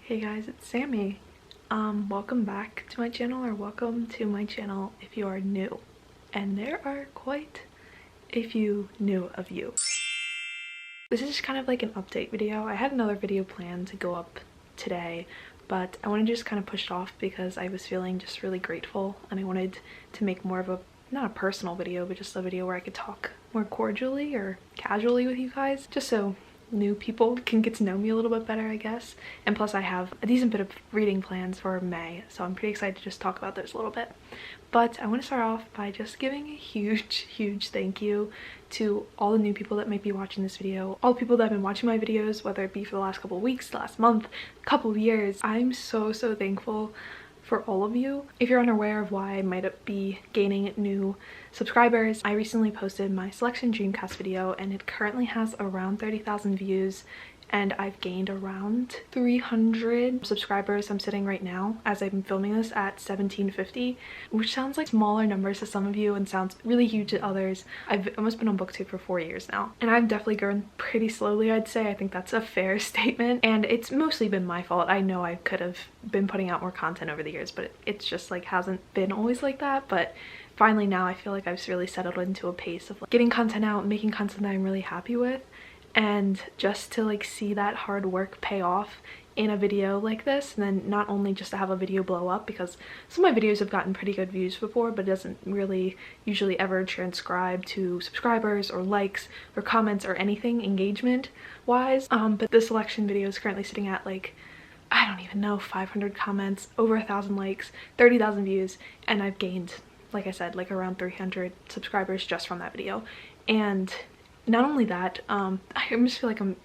Hey guys, it's Sammy. Welcome back to my channel, or welcome to my channel if you are new. And there are quite a few new of you. This is just kind of like an update video. I had another video planned to go up today, but I wanted to just kind of push it off because I was feeling just really grateful and I wanted to make more of a, not a personal video, but just a video where I could talk more cordially or casually with you guys, just so new people can get to know me a little bit better, I guess. And plus I have a decent bit of reading plans for May, so I'm pretty excited to just talk about those a little bit. But I want to start off by just giving a huge thank you to all the new people that might be watching this video, all the people that have been watching my videos, whether it be for the last couple of weeks, the last month, couple of years. I'm so thankful for all of you. If you're unaware of why I might be gaining new subscribers, I recently posted my selection Dreamcast video and it currently has around 30,000 views, and I've gained around 300 subscribers. I'm sitting right now, as I'm filming this, at 1750, which sounds like smaller numbers to some of you and sounds really huge to others. I've almost been on BookTube for 4 years now, and I've definitely grown pretty slowly, I'd say. I think that's a fair statement, and it's mostly been my fault. I know I could have been putting out more content over the years, but it's just like hasn't been always like that. But finally now I feel like I've really settled into a pace of like getting content out, making content that I'm really happy with. And just to like see that hard work pay off in a video like this, and then not only just to have a video blow up, because some of my videos have gotten pretty good views before, but it doesn't really usually ever transcribe to subscribers or likes or comments or anything engagement wise. But this selection video is currently sitting at like, I don't even know, 500 comments, over 1,000 likes, 30,000 views, and I've gained, like I said, like around 300 subscribers just from that video. And not only that, I just feel like I'm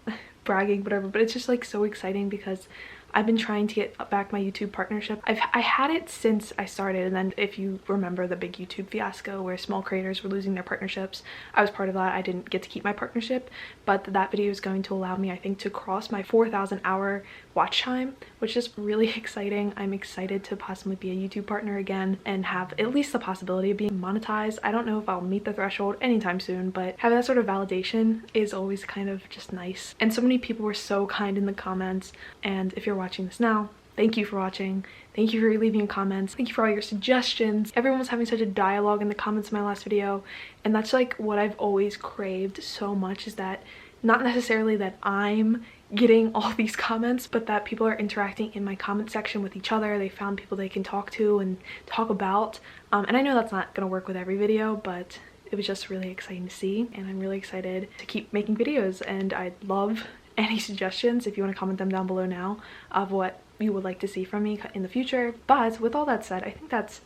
bragging, whatever, but it's just like so exciting because I've been trying to get back my YouTube partnership. I had it since I started, and then if you remember the big YouTube fiasco where small creators were losing their partnerships, I was part of that. I didn't get to keep my partnership, but that video is going to allow me, I think, to cross my 4,000 hour watch time, which is really exciting. I'm excited to possibly be a YouTube partner again and have at least the possibility of being monetized. I don't know if I'll meet the threshold anytime soon, but having that sort of validation is always kind of just nice. And so many people were so kind in the comments, and if you're watching this now, thank you for watching. Thank you for leaving comments. Thank you for all your suggestions. Everyone was having such a dialogue in the comments of my last video, and that's like what I've always craved so much, is that not necessarily that I'm getting all these comments, but that people are interacting in my comment section with each other. They found people they can talk to and talk about. And I know that's not gonna work with every video, but it was just really exciting to see, and I'm really excited to keep making videos, and I'd love any suggestions if you want to comment them down below now of what you would like to see from me in the future. But with all that said, I think that's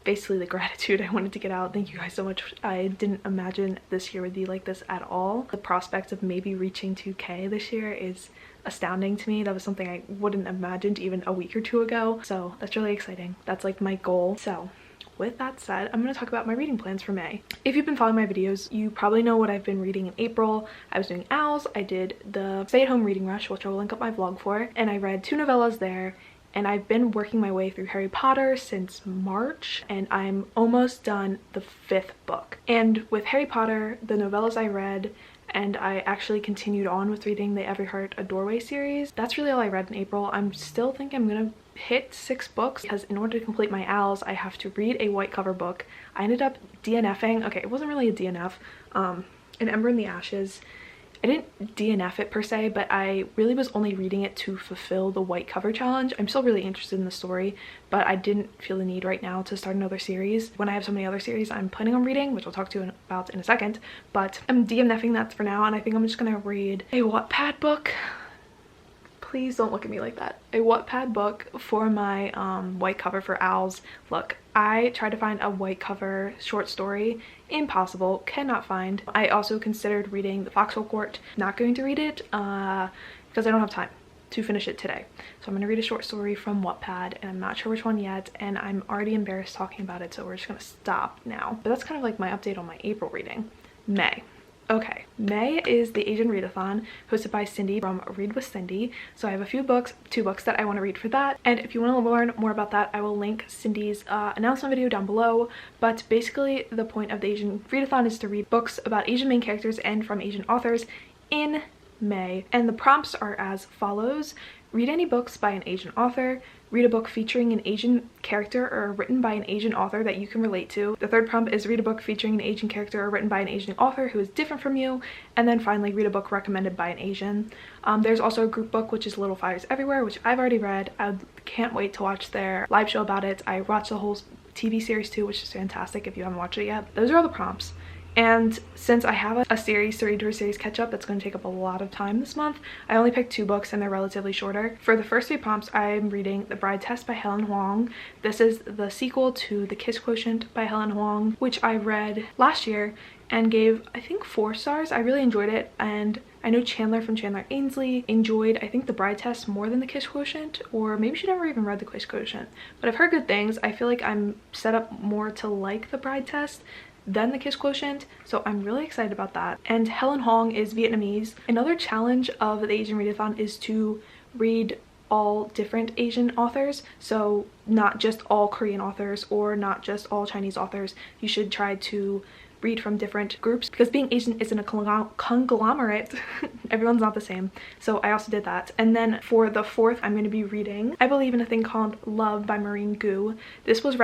basically the gratitude I wanted to get out. Thank you guys so much. I didn't imagine this year would be like this at all. The prospect of maybe reaching 2K this year is astounding to me. That was something I wouldn't have imagined even a week or two ago, so that's really exciting. That's like my goal. So with that said, I'm going to talk about my reading plans for May. If you've been following my videos, you probably know what I've been reading in April. I was doing Owls, I did the stay-at-home reading rush, which I will link up my vlog for, and I read 2 novellas there. And I've been working my way through Harry Potter since March, and I'm almost done the 5th book. And with Harry Potter, the novellas I read, and I actually continued on with reading the Every Heart a Doorway series. That's really all I read in April. I'm still think I'm gonna hit 6 books, because in order to complete my Owls, I have to read a white cover book. I ended up DNFing. Okay, it wasn't really a DNF. An Ember in the Ashes. I didn't DNF it per se, but I really was only reading it to fulfill the white cover challenge. I'm still really interested in the story, but I didn't feel the need right now to start another series when I have so many other series I'm planning on reading, which I'll talk to you about in a second. But I'm DNFing that for now, and I think I'm just gonna read a Wattpad book. Please don't look at me like that. A Wattpad book for my white cover for Owls. Look, I tried to find a white cover short story. Impossible. Cannot find. I also considered reading The Foxhole Court. Not going to read it because I don't have time to finish it today. So I'm going to read a short story from Wattpad, and I'm not sure which one yet, and I'm already embarrassed talking about it, so we're just going to stop now. But that's kind of like my update on my April reading. May. Okay, May is the Asian Readathon hosted by Cindy from Read with Cindy. So I have a few books, 2 books that I want to read for that. And if you want to learn more about that, I will link Cindy's announcement video down below. But basically the point of the Asian Readathon is to read books about Asian main characters and from Asian authors in May. And the prompts are as follows. read any books by an Asian author, read a book featuring an Asian character or written by an Asian author that you can relate to. The third prompt is read a book featuring an Asian character or written by an Asian author who is different from you. And then finally, read a book recommended by an Asian. There's also a group book, which is Little Fires Everywhere, which I've already read. I can't wait to watch their live show about it. I watched the whole TV series too, which is fantastic if you haven't watched it yet. Those are all the prompts. And since I have a series to read to a series catch up that's going to take up a lot of time this month, I only picked 2 books and they're relatively shorter. For the first 3 prompts, I'm reading The Bride Test by Helen Huang. This is the sequel to The Kiss Quotient by Helen Huang, which I read last year and gave, I think, 4 stars. I really enjoyed it, and I know Chandler from Chandler Ainsley enjoyed, I think, The Bride Test more than The Kiss Quotient, or maybe she never even read The Kiss Quotient. But I've heard good things. I feel like I'm set up more to like The Bride Test than The Kiss Quotient, so I'm really excited about that. And Helen Huang is Vietnamese. Another challenge of the Asian Readathon is to read all different Asian authors, so not just all Korean authors or not just all Chinese authors. You should try to read from different groups, because being Asian isn't a conglomerate. Everyone's not the same. So I also did that. And then for the 4th, I'm going to be reading I Believe in a Thing Called Love by Marine Gu. This was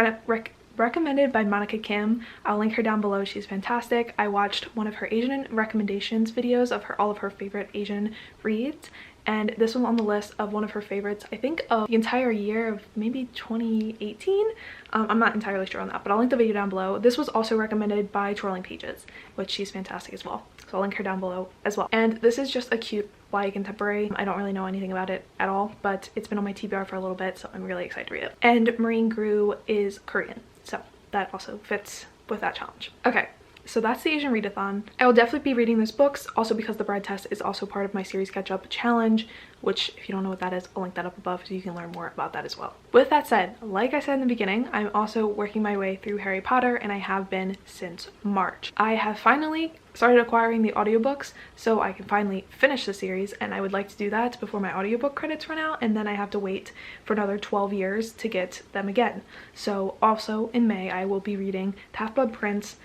recommended by Monica Kim. I'll link her down below. She's fantastic. I watched one of her Asian recommendations videos of all of her favorite Asian reads, and this was on the list of one of her favorites, I think, of the entire year of maybe 2018. I'm not entirely sure on that, but I'll link the video down below. This was also recommended by Twirling Pages, which she's fantastic as well. So I'll link her down below as well. And this is just a cute YA contemporary. I don't really know anything about it at all, but it's been on my TBR for a little bit, so I'm really excited to read it. And Marine Gu is Korean, so that also fits with that challenge. Okay, so that's the Asian Readathon. I will definitely be reading those books, also because The Bride Test is also part of my series catch up challenge, which if you don't know what that is, I'll link that up above so you can learn more about that as well. With that said, like I said in the beginning, I'm also working my way through Harry Potter, and I have been since March. I have finally started acquiring the audiobooks so I can finally finish the series, and I would like to do that before my audiobook credits run out, and then I have to wait for another 12 years to get them again. So also in May, I will be reading The Half-Blood Prince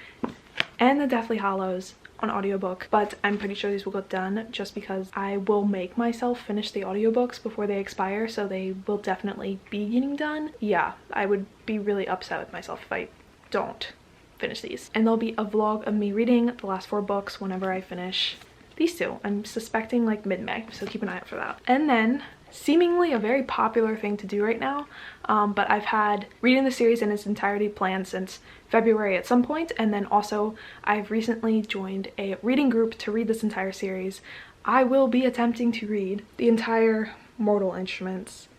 and The Deathly Hallows on audiobook, but I'm pretty sure these will get done just because I will make myself finish the audiobooks before they expire, so they will definitely be getting done. Yeah, I would be really upset with myself if I don't finish these. And there'll be a vlog of me reading the last 4 books whenever I finish these 2. I'm suspecting like mid-May, so keep an eye out for that. And then seemingly a very popular thing to do right now, but I've had reading the series in its entirety planned since February at some point, and then also I've recently joined a reading group to read this entire series. I will be attempting to read the entire Mortal Instruments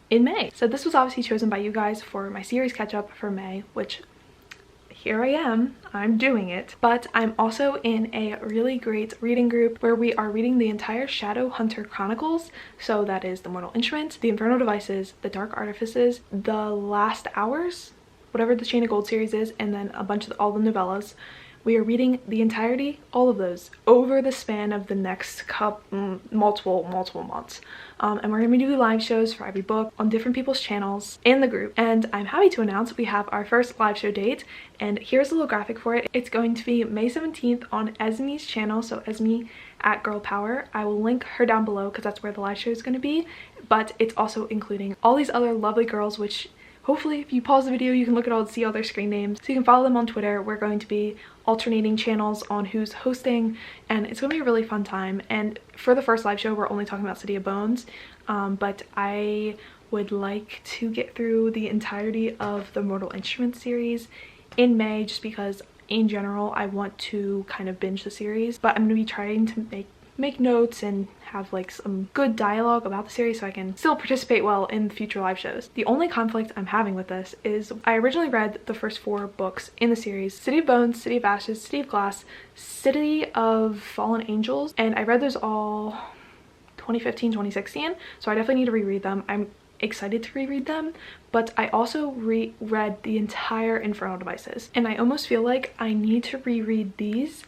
in May. So this was obviously chosen by you guys for my series catch up for May, which here I am, I'm doing it. But I'm also in a really great reading group where we are reading the entire Shadowhunter Chronicles. So that is The Mortal Instruments, The Infernal Devices, The Dark Artifices, The Last Hours, whatever the Chain of Gold series is, and then a bunch of all the novellas. We are reading the entirety, all of those, over the span of the next multiple months. And we're gonna do live shows for every book on different people's channels in the group. And I'm happy to announce we have our first live show date, and here's a little graphic for it. It's going to be May 17th on Esme's channel, so Esme at Girl Power. I will link her down below because that's where the live show is gonna be, but it's also including all these other lovely girls, which hopefully if you pause the video you can look at all and see all their screen names, so you can follow them on Twitter. We're going to be alternating channels on who's hosting, and it's gonna be a really fun time. And for the first live show we're only talking about City of Bones, but I would like to get through the entirety of the Mortal Instruments series in May, just because in general I want to kind of binge the series, but I'm gonna be trying to make notes and have like some good dialogue about the series so I can still participate well in future live shows. The only conflict I'm having with this is I originally read the first 4 books in the series: City of Bones, City of Ashes, City of Glass, City of Fallen Angels, and I read those all 2015, 2016, so I definitely need to reread them. I'm excited to reread them, but I also read the entire Infernal Devices, and I almost feel like I need to reread these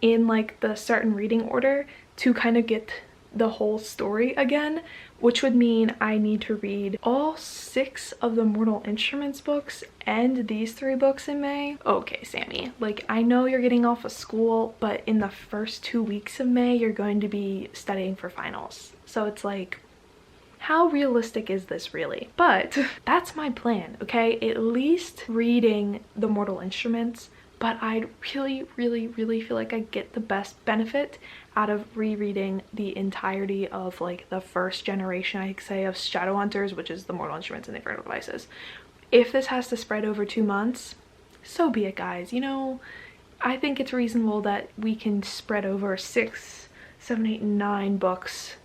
in like the certain reading order to kind of get the whole story again, which would mean I need to read all 6 of the Mortal Instruments books and these 3 books in May. Okay, Sammy, like I know you're getting off of school, but in the first 2 weeks of May you're going to be studying for finals. So it's like, how realistic is this really? But that's my plan, okay? At least reading The Mortal Instruments, but I really feel like I get the best benefit out of rereading the entirety of like the first generation, I say, of Shadowhunters, which is The Mortal Instruments and the Infernal Devices. If this has to spread over 2 months, so be it, guys. You know, I think it's reasonable that we can spread over 6, 7, 8, 9 books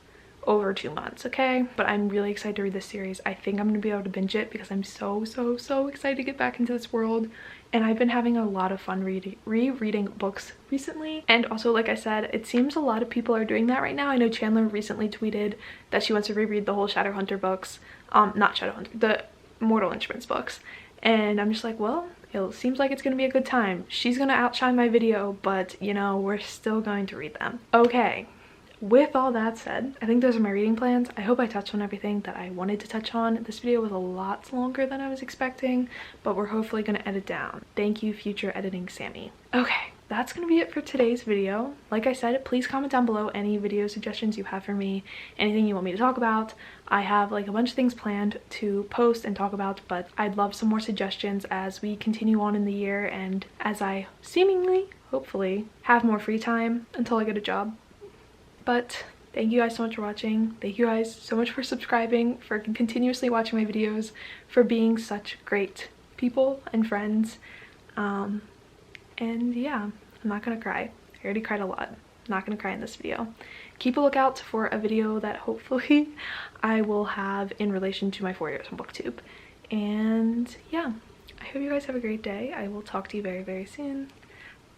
over 2 months, okay? But I'm really excited to read this series. I think I'm gonna be able to binge it because I'm so excited to get back into this world. And I've been having a lot of fun rereading books recently. And also, like I said, it seems a lot of people are doing that right now. I know Chandler recently tweeted that she wants to reread the whole Shadowhunter books. Not Shadowhunter, the Mortal Instruments books. And I'm just like, well, it seems like it's gonna be a good time. She's gonna outshine my video, but you know, we're still going to read them. Okay. With all that said, I think those are my reading plans. I hope I touched on everything that I wanted to touch on. This video was a lot longer than I was expecting, but we're hopefully going to edit down. Thank you, future editing Sammy. Okay, that's going to be it for today's video. Like I said, please comment down below any video suggestions you have for me, anything you want me to talk about. I have like a bunch of things planned to post and talk about, but I'd love some more suggestions as we continue on in the year and as I seemingly, hopefully, have more free time until I get a job. But thank you guys so much for watching. Thank you guys so much for subscribing, for continuously watching my videos, for being such great people and friends. And yeah, I'm not gonna cry. I already cried a lot. I'm not gonna cry in this video. Keep a lookout for a video that hopefully I will have in relation to my 4 years on BookTube. And yeah, I hope you guys have a great day. I will talk to you very soon.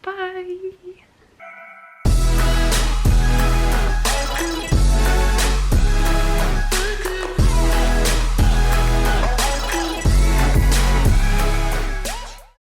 Bye!